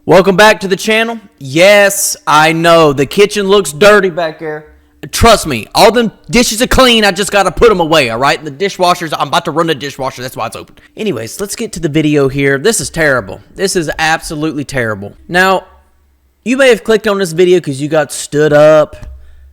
Welcome back to the channel. Yes, I know the kitchen looks dirty back there. Trust me, all them dishes are clean. I just got to put them away, all right? And the dishwashers, I'm about to run the dishwasher. That's why it's open. Anyways, let's get to the video here. This is terrible. This is absolutely terrible. Now, you may have clicked on this video because you got stood up,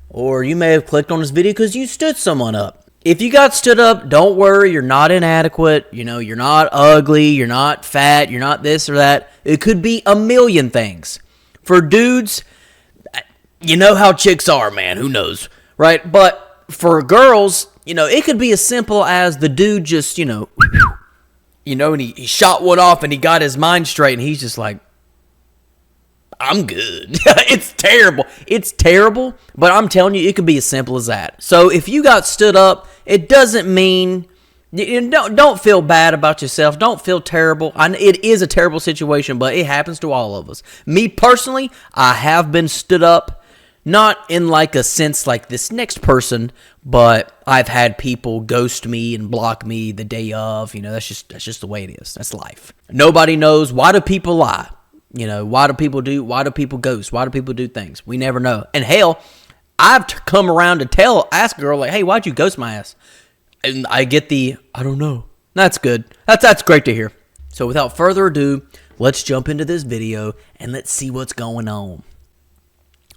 or you may have clicked on this video because you stood someone up. If you got stood up, don't worry, you're not inadequate, you're not ugly, you're not fat, you're not this or that. It could be a million things. For dudes, you know how chicks are, man, who knows, right? But for girls, it could be as simple as the dude just, and he shot one off and he got his mind straight and he's just like, I'm good. It's terrible. It's terrible, but I'm telling you, it could be as simple as that. So if you got stood up, it doesn't mean, don't feel bad about yourself. Don't feel terrible. It is a terrible situation, but it happens to all of us. Me personally, I have been stood up, not in like a sense like this next person, but I've had people ghost me and block me the day of. That's just the way it is. That's life. Nobody knows. Why do people lie? Why do people ghost? Why do people do things? We never know. And hell, I've come around to ask a girl like, hey, why'd you ghost my ass? And I get I don't know. That's good. That's great to hear. So without further ado, let's jump into this video and let's see what's going on.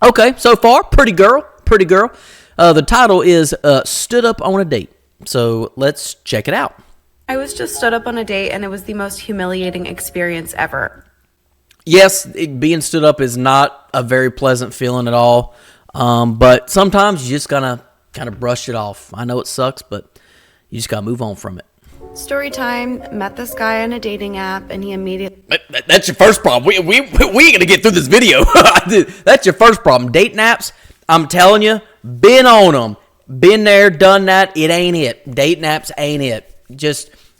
Okay, so far, pretty girl. The title is Stood Up on a Date. So let's check it out. I was just stood up on a date and it was the most humiliating experience ever. Yes, being stood up is not a very pleasant feeling at all, but sometimes you just gotta kind of brush it off. I know it sucks, but you just gotta move on from it. Story time, met this guy on a dating app and he immediately... That's your first problem. We ain't gonna get through this video. That's your first problem. Dating apps, I'm telling you, been on them. Been there, done that, it ain't it. Dating apps ain't it.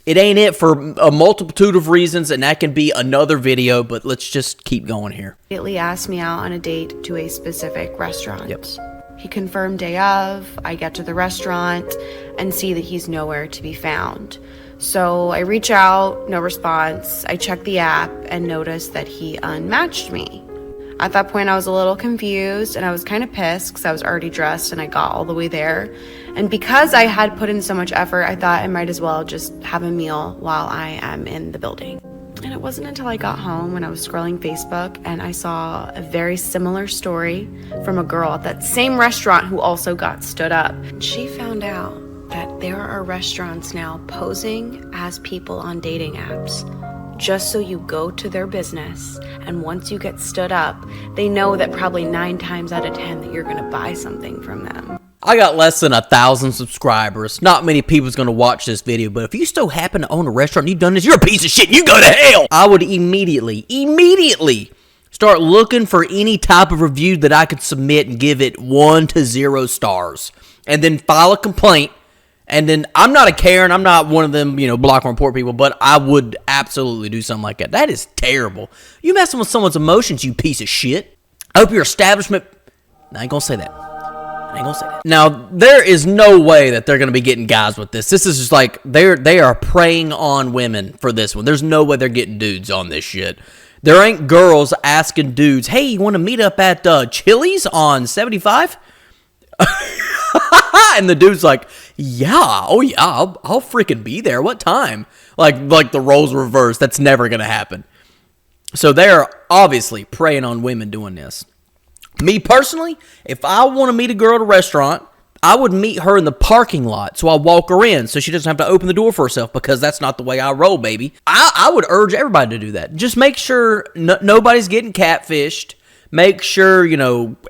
It ain't it for a multitude of reasons, and that can be another video, but let's just keep going here. Immediately asked me out on a date to a specific restaurant. Yep. He confirmed day of. I get to the restaurant and see that he's nowhere to be found. So I reach out, no response. I check the app and notice that he unmatched me. At that point, I was a little confused and I was kind of pissed because I was already dressed and I got all the way there. And because I had put in so much effort, I thought I might as well just have a meal while I am in the building. And it wasn't until I got home when I was scrolling Facebook and I saw a very similar story from a girl at that same restaurant who also got stood up. She found out that there are restaurants now posing as people on dating apps, just so you go to their business, and once you get stood up, they know that probably 9 times out of 10 that you're gonna buy something from them. I got less than 1,000 subscribers. Not many people's gonna watch this video, but if you still happen to own a restaurant and you've done this, you're a piece of shit. You go to hell. I would immediately start looking for any type of review that I could submit and give it 1 to 0 stars, and then file a complaint. And then I'm not a Karen. I'm not one of them, block and report people, but I would absolutely do something like that. That is terrible. You messing with someone's emotions, you piece of shit. I hope your establishment... I ain't gonna say that. Now, there is no way that they're gonna be getting guys with this. This is just like, they are preying on women for this one. There's no way they're getting dudes on this shit. There ain't girls asking dudes, hey, you want to meet up at Chili's on 75? And the dude's like, yeah, I'll freaking be there. What time? Like the roles reversed. That's never gonna happen. So they're obviously preying on women doing this. Me personally, if I want to meet a girl at a restaurant, I would meet her in the parking lot, so I'll walk her in so she doesn't have to open the door for herself, because that's not the way I roll, baby. I would urge everybody to do that. Just make sure nobody's getting catfished. Make sure,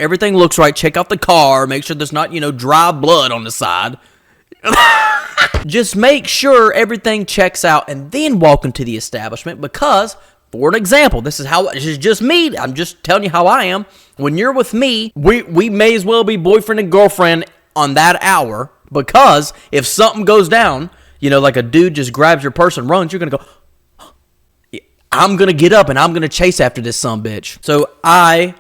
everything looks right. Check out the car. Make sure there's not, dry blood on the side. Just make sure everything checks out and then walk into the establishment, because, for an example, this is just me. I'm just telling you how I am. When you're with me, we may as well be boyfriend and girlfriend on that hour, because if something goes down, like a dude just grabs your purse and runs, you're going to go, I'm going to get up and I'm going to chase after this sumbitch. So I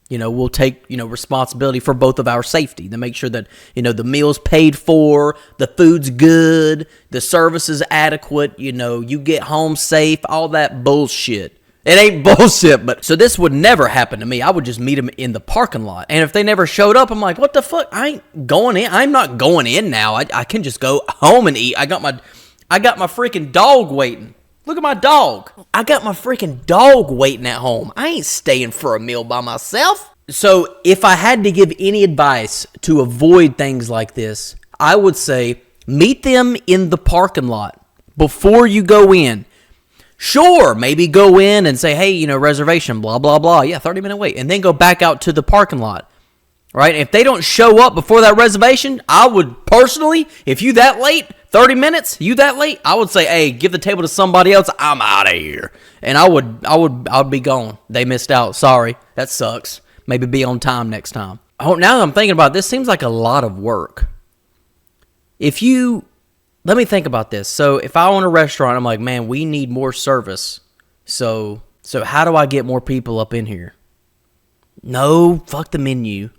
we'll take, responsibility for both of our safety to make sure that, the meal's paid for, the food's good, the service is adequate, you get home safe, all that bullshit. It ain't bullshit, but so this would never happen to me. I would just meet them in the parking lot. And if they never showed up, I'm like, what the fuck? I ain't going in. I'm not going in now. I can just go home and eat. I got my freaking dog waiting. Look at my dog. I got my freaking dog waiting at home. I ain't staying for a meal by myself. So if I had to give any advice to avoid things like this, I would say meet them in the parking lot before you go in. Sure, maybe go in and say, hey, reservation, blah, blah, blah. Yeah, 30-minute wait. And then go back out to the parking lot, right? If they don't show up before that reservation, I would personally, if you that late, 30 minutes, you that late, I would say, hey, give the table to somebody else. I'm out of here. And I would be gone. They missed out. Sorry. That sucks. Maybe be on time next time. Oh, now that I'm thinking about it, this seems like a lot of work. Let me think about this. So if I own a restaurant, I'm like, man, we need more service. So how do I get more people up in here? No, fuck the menu.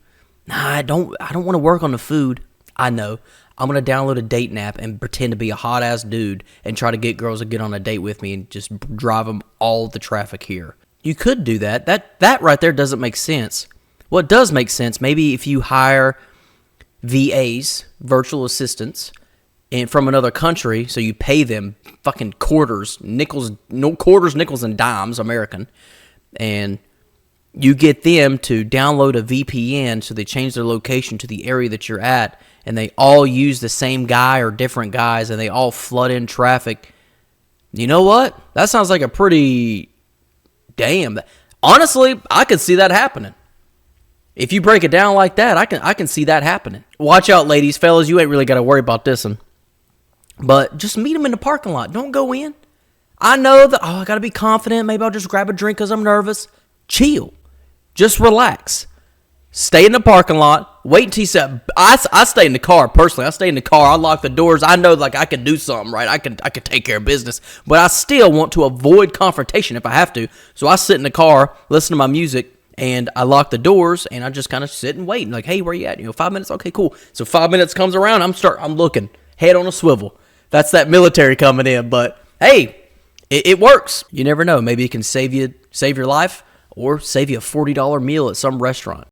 Nah, I don't want to work on the food. I know. I'm going to download a dating app and pretend to be a hot ass dude and try to get girls to get on a date with me and just drive them all the traffic here. You could do that. That right there doesn't make sense. What does make sense, maybe if you hire VAs, virtual assistants, and from another country, so you pay them fucking nickels, and dimes, American, and you get them to download a VPN so they change their location to the area that you're at, and they all use the same guy or different guys, and they all flood in traffic. You know what? That sounds like a pretty... Damn. Honestly, I could see that happening. If you break it down like that, I can see that happening. Watch out, ladies, fellas. You ain't really got to worry about this one. But just meet them in the parking lot. Don't go in. I know that, I got to be confident. Maybe I'll just grab a drink because I'm nervous. Chill. Just relax. Stay in the parking lot. Wait until you say, I stay in the car, personally. I stay in the car. I lock the doors. I know, I could do something, right? I could take care of business. But I still want to avoid confrontation if I have to. So I sit in the car, listen to my music, and I lock the doors, and I just kind of sit and wait. And hey, where you at? 5 minutes? Okay, cool. So 5 minutes comes around, I'm looking. Head on a swivel. That's that military coming in. But, hey, it works. You never know. Maybe it can save your life or save you a $40 meal at some restaurant.